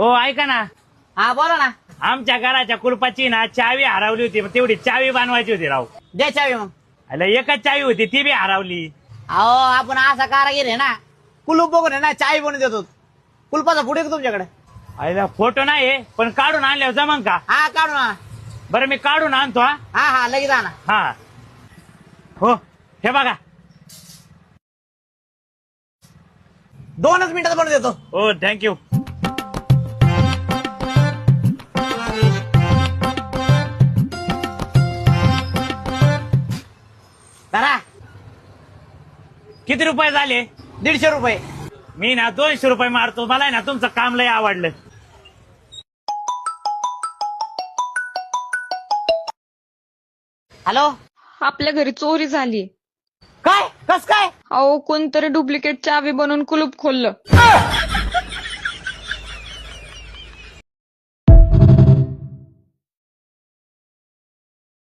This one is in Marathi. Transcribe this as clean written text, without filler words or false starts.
हो ऐका ना, हा बोला ना. आमच्या घराच्या कुलपाची ना चावी हरवली होती, तेवढी चावी बनवायची होती राव. दे चावी मग. अरे एकच चावी होती ती बी हरवली. अहो आपण असा कारागीर आहे ना, कुलूप बघून आहे ना चावी बनवून देतो. कुलपाचा पुढे तुमच्याकडे. अरे फोटो नाही पण काढून आणल्यावर जमन का? हा काढू ना. बरं मी काढून आणतो. हा हा हा लगेच आणा. हा हो हे बघा. 2च मिनिटात बनवून देतो. हो थँक्यू. धरा किती रुपये झाले? 150 रुपये. मी ना 200 रुपये मारतो. मला आहे ना तुमचं काम लय आवडलं. हॅलो. आपल्या घरी चोरी झाली. काय कस काय? अहो कोणतरी डुप्लिकेट चावी बनवून कुलूप खोललं.